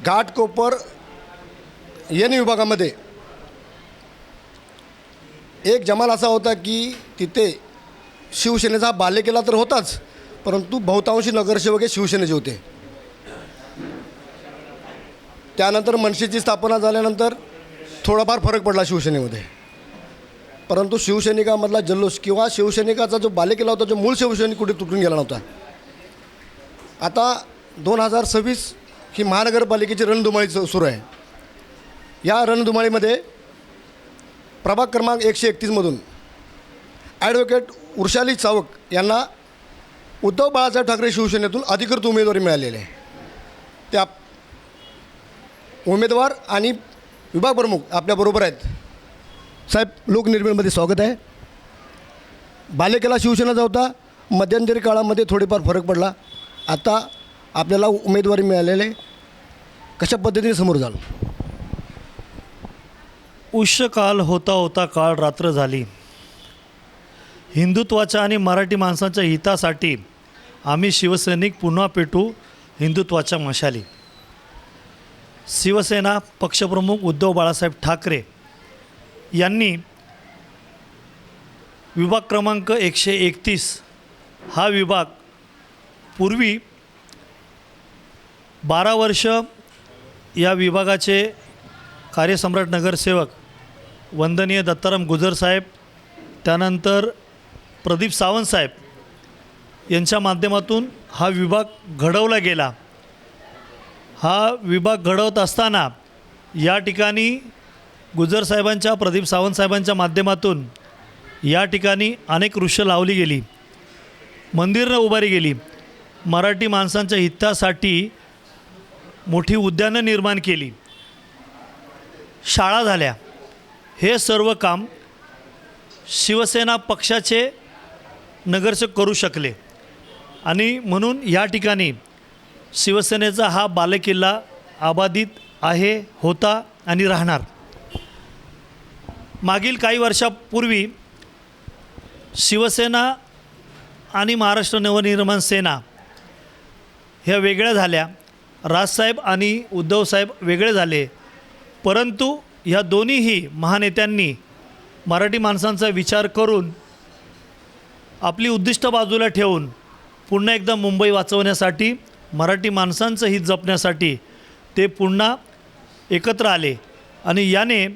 Ghatkopar N विभागामध्ये एक जमाल असा होता की तिथे शिवसेनेचा बालेकिल्ला तर होताच, परंतु बहुतांशी नगरसेवक हे शिवसेनेचे होते. त्यानंतर मनसेची स्थापना झाल्यानंतर थोडाफार फरक पडला शिवसेनेमध्ये, परंतु शिवसैनिकामधला जल्लोष किंवा शिवसैनिकाचा जो बालेकिल्ला होता, जो मूळ शिवसैनिक कुठे तुटून गेला नव्हता. आता 2026 ही महानगरपालिकेची रणधुमाळी सुरू आहे. या रणधुमाळीमध्ये प्रभाग क्रमांक 131मधून ॲडव्होकेट वृषाली चावक यांना उद्धव बाळासाहेब ठाकरे शिवसेनेतून अधिकृत उमेदवारी मिळालेली आहे. त्या उमेदवार आणि विभाग प्रमुख आपल्याबरोबर आहेत. साहेब, लोकनिर्मितीमध्ये स्वागत आहे. बालेकिल्ला शिवसेनेचा होता, मध्यंतरी काळामध्ये थोडेफार फरक पडला, आता आपल्याला उमेदवारी मिळालेले कशा पद्धतीने समोर झालं? उष्यकाल होता होता काळ रात्र झाली. हिंदुत्वाच्या आणि मराठी माणसांच्या हितासाठी आम्ही शिवसैनिक पुन्हा पेटू हिंदुत्वाच्या मशाली. शिवसेना पक्षप्रमुख उद्धव बाळासाहेब ठाकरे यांनी विभाग क्रमांक 131 हा विभाग पूर्वी 12 वर्ष या विभागाचे कार्यसम्राट नगरसेवक वंदनीय दत्ताराम गुजर साहेब, त्यानंतर प्रदीप सावंत साहेब यांच्या माध्यमातून हा विभाग घडवला गेला. हा विभाग घडवत असताना या ठिकाणी गुजर साहेबांच्या, प्रदीप सावंत साहेबांच्या माध्यमातून या ठिकाणी अनेक वृक्ष लावली गेली, मंदिरं उभारी गेली, मराठी माणसांच्या हितासाठी मोठी उद्यानं निर्माण केली, शाळा झाल्या. हे सर्व काम शिवसेना पक्षाचे नगरसेवक करू शकले आणि म्हणून या ठिकाणी शिवसेनेचा हा बालेकिल्ला अबाधित आहे, होता आणि राहणार. मागील काही वर्षापूर्वी शिवसेना आणि महाराष्ट्र नवनिर्माण सेना ह्या वेगळ्या झाल्या. राजसाहेब आणि उद्धवसाहेब वेगळे झाले, परंतु ह्या दोन्हीही महानेत्यांनी मराठी माणसांचा विचार करून आपली उद्दिष्ट बाजूला ठेवून पुन्हा एकदा मुंबई वाचवण्यासाठी, मराठी माणसांचं हित जपण्यासाठी ते पुन्हा एकत्र आले आणि याने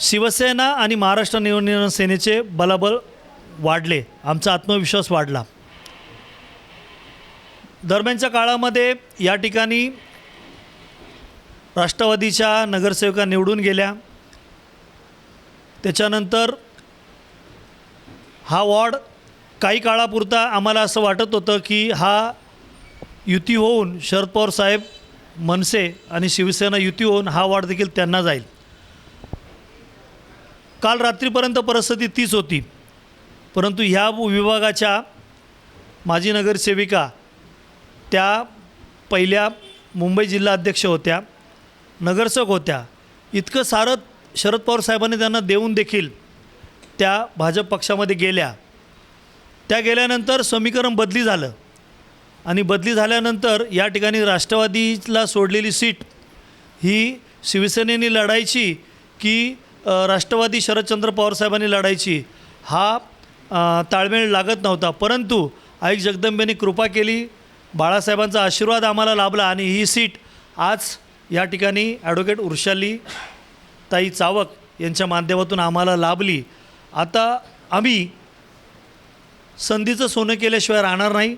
शिवसेना आणि महाराष्ट्र नवनिर्माण सेनेचे बलाबल वाढले, आमचा आत्मविश्वास वाढला. दरम्यानच्या काळामध्ये या ठिकाणी राष्ट्रवादीच्या नगरसेविका निवडून गेल्या. त्याच्यानंतर हा वॉर्ड काही काळापुरता आम्हाला असं वाटत होतं की हा युती होऊन शरद पवार साहेब, मनसे आणि शिवसेना युती होऊन हा वॉर्ड देखील त्यांना जाईल. काल रात्रीपर्यंत परिस्थिती तीच होती, परंतु ह्या विभागाच्या माजी नगरसेविका त्या पहिल्या मुंबई जिल्हा अध्यक्ष होत्या, नगरसेवक होत्या. इतकं सारं शरद पवार साहेबांनी त्यांना देऊन देखील त्या भाजप पक्षामध्ये गेल्या. त्या गेल्यानंतर समीकरण बदली झालं आणि बदली झाल्यानंतर या ठिकाणी राष्ट्रवादीला सोडलेली सीट ही शिवसेनेने लढायची की राष्ट्रवादी शरदचंद्र पवार साहेबांनी लढायची, हा ताळमेळ लागत नव्हता. परंतु आई जगदंबेने कृपा केली, बाळासाहेबांचा आशीर्वाद आम्हाला लाभला आणि ही सीट आज या ठिकाणी ॲडव्होकेट वृषाली ताई चावक यांच्या माध्यमातून आम्हाला लाभली. आता आम्ही संधीचं सोनं केल्याशिवाय राहणार नाही,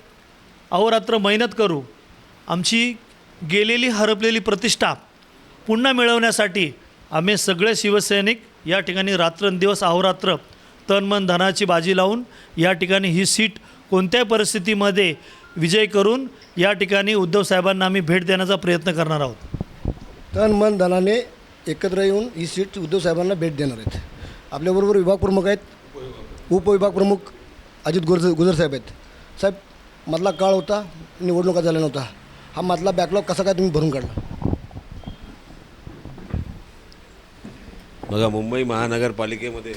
अहोरात्र मेहनत करू. आमची गेलेली हरपलेली प्रतिष्ठा पुन्हा मिळवण्यासाठी आम्ही सगळे शिवसैनिक या ठिकाणी रात्रंदिवस अहोरात्र तन मन धनाची बाजी लावून या ठिकाणी ही सीट कोणत्याही परिस्थितीमध्ये विजय करून या ठिकाणी उद्धव साहेबांना आम्ही भेट देण्याचा प्रयत्न करणार आहोत. तन मन धनाने एकत्र येऊन ही सीट उद्धव साहेबांना भेट देणार आहेत. आपल्याबरोबर विभाग प्रमुख आहेत, उपविभाग प्रमुख अजित गुजर साहेब आहेत. साहेब, मधला काळ होता, निवडणुका झाल्या नव्हता, हा मधला बॅकलॉग कसा काय तुम्ही भरून काढला? बघा, मुंबई महानगरपालिकेमध्ये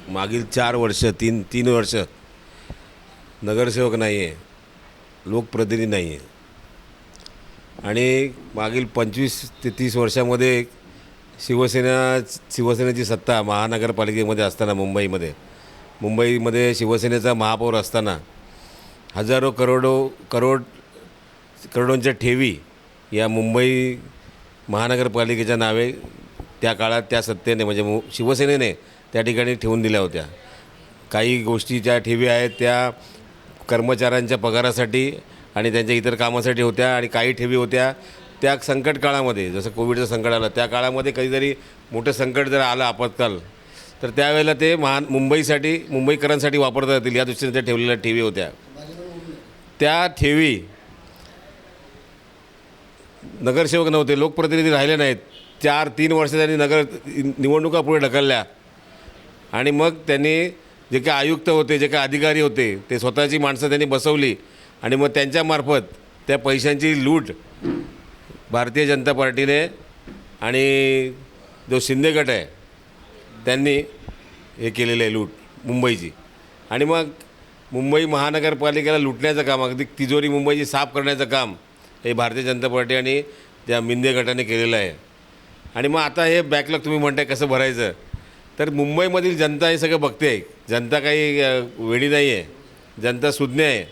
मागील 4 वर्ष तीन वर्ष नगरसेवक नाही आहे, लोकप्रतिनिधी नाही आहे. आणि मागील 25 ते 30 वर्षामध्ये शिवसेनेची सत्ता महानगरपालिकेमध्ये असताना मुंबईमध्ये शिवसेनेचा महापौर असताना हजारो करोडोंच्या ठेवी या मुंबई महानगरपालिकेच्या नावे त्या काळात त्या सत्तेने म्हणजे शिवसेनेने त्या ठिकाणी ठेवून दिल्या होत्या. काही गोष्टी ज्या ठेवी आहेत त्या कर्मचाऱ्यांच्या पगारासाठी आणि त्यांच्या इतर कामासाठी होत्या आणि काही ठेवी होत्या त्या संकट काळामध्ये, जसं कोविडचं संकट आलं त्या कधीतरी मोठं संकट जर आलं आपत्काल तर त्यावेळेला ते मुंबईकरांसाठी वापरता येतील या दृष्टीने त्या ठेवलेल्या ठेवी होत्या. त्या ठेवी नगरसेवक नव्हते, लोकप्रतिनिधी राहिले नाहीत. 3 वर्ष त्यांनी निवडणुका पुढे ढकलल्या आणि मग त्यांनी जे काही आयुक्त होते, जे काही अधिकारी होते ते स्वतःची माणसं त्यांनी बसवली आणि मग त्यांच्यामार्फत त्या पैशांची लूट भारतीय जनता पार्टीने आणि जो शिंदे गट आहे त्यांनी हे केलेलं आहे लूट मुंबईची. आणि मग मुंबई महानगरपालिकेला लुटण्याचं काम, अगदी तिजोरी मुंबईची साफ करण्याचं काम हे भारतीय जनता पार्टी आणि त्या शिंदे गटाने केलेलं आहे. आणि मग आता हे बॅकलॉग तुम्ही म्हणताय कसं भरायचं, तर मुंबईमधील जनता हे सगळं बघते आहे. जनता काही वेडी नाही आहे, जनता सुज्ञ आहे.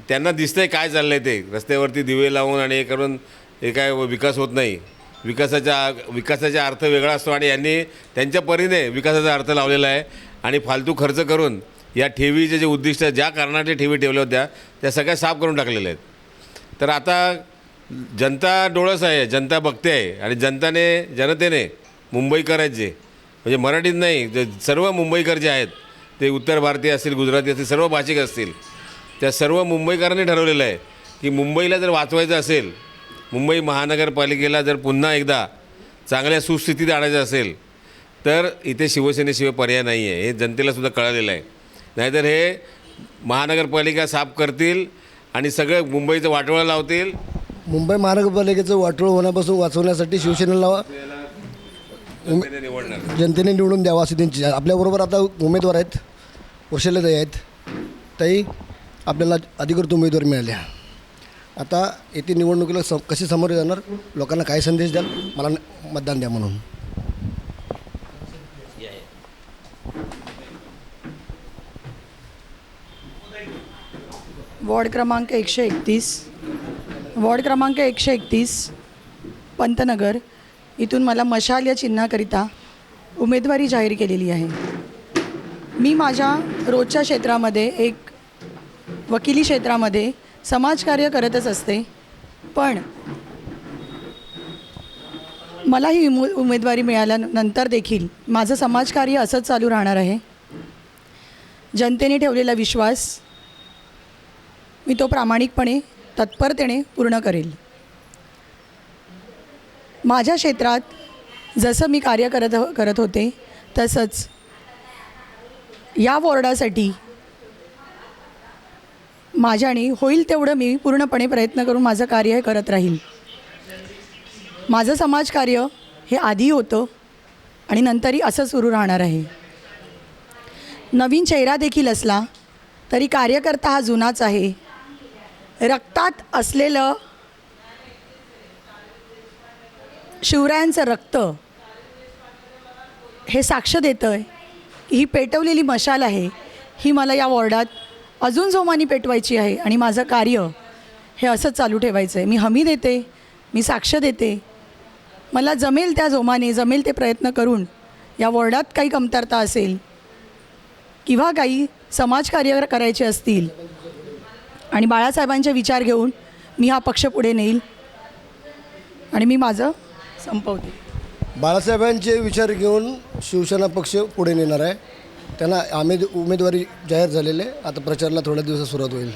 त्यांना दिसतं आहे काय चाललं आहे ते. रस्त्यावरती दिवे लावून आणि हे करून हे काय विकास होत नाही. विकासाचा अर्थ वेगळा असतो आणि यांनी त्यांच्या परीने विकासाचा अर्थ लावलेला आहे आणि फालतू खर्च करून या ठेवीचे जे उद्दिष्ट ज्या कारणाचे ठेवी ठेवल्या होत्या त्या सगळ्या साफ करून टाकलेल्या आहेत. तर आता जनता डोळस आहे, जनता बघते आहे आणि जनतेने मुंबईकर आहेत जे, म्हणजे मराठीत नाही, सर्व मुंबईकर जे आहेत ते उत्तर भारतीय असतील, गुजराती असतील, सर्व भाषिक असतील, त्या सर्व मुंबईकरांनी ठरवलेलं आहे की मुंबईला जर वाचवायचं असेल, मुंबई महानगरपालिकेला जर पुन्हा एकदा चांगल्या सुस्थितीत आणायचं असेल तर इथे शिवसेनेशिवाय पर्याय नाही आहे. हे जनतेलासुद्धा कळालेलं आहे. नाहीतर हे महानगरपालिका साफ करतील आणि सगळं मुंबईचं वाटोळं लावतील. मुंबई महानगरपालिकेचं वाटोळं होण्यापासून वाचवण्यासाठी शिवसेनेला निवडणार, जनतेने निवडून द्यावं अशी त्यांची. आपल्याबरोबर आता उमेदवार आहेत, वर्षाले आहेत. ताई, आपल्याला अधिकृत उमेदवार मिळाल्या. आता येथे निवडणुकीला कशी सामोरे जाणार, लोकांना काय संदेश द्याल मला मतदान द्या म्हणून? वॉर्ड क्रमांक 131 पंतनगर इथून मला मशाल या चिन्हाकरिता उमेदवारी जाहीर केलेली आहे. मी माझ्या रोजच्या क्षेत्रामध्ये एक वकिली क्षेत्रामध्ये समाजकार्य करतच असते, पण मला ही उमेदवारी मिळाल्यानंतर देखील माझं समाजकार्य असंच चालू राहणार आहे. जनतेने ठेवलेला विश्वास मी तो प्रामाणिकपणे तत्परतेने पूर्ण करेल. माझ्या क्षेत्रात जसं मी कार्य करत होते तसंच या वॉर्डासाठी माझ्याने होईल तेवढं मी पूर्णपणे प्रयत्न करून माझं कार्य हे करत राहील. माझं समाजकार्य हे आधी होतं आणि नंतरही असं सुरू राहणार आहे. नवीन चेहरा देखील असला तरी कार्यकर्ता हा जुनाच आहे. रक्तात असलेलं शिवरायांचं रक्त हे साक्ष देतं आहे की ही पेटवलेली मशाल आहे, ही मला या वॉर्डात अजून जोमाने पेटवायची आहे आणि माझं कार्य हे असंच चालू ठेवायचं आहे. मी हमी देते, मी साक्ष देते. मला जमेल त्या जोमाने, जमेल ते प्रयत्न करून या वॉर्डात काही कमतरता असेल किंवा काही समाजकार्य करायचे असतील आणि बाळासाहेबांचे विचार घेऊन मी हा पक्ष पुढे नेईल आणि मी माझं संपवते. बाळासाहेबांचे विचार घेऊन शिवसेना पक्ष पुढे नेणार आहे. त्यांना उमेदवारी जाहीर झालेले आहे. आता प्रचाराला थोड्या दिवसात सुरुवात होईल.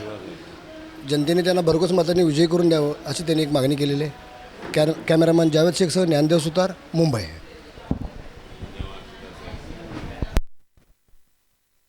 जनतेने त्यांना भरघोस मतांनी विजयी करून द्यावं अशी त्यांनी एक मागणी केलेली आहे. कॅमेरामॅन जावेद शेखसह ज्ञानदेव सुतार, मुंबई.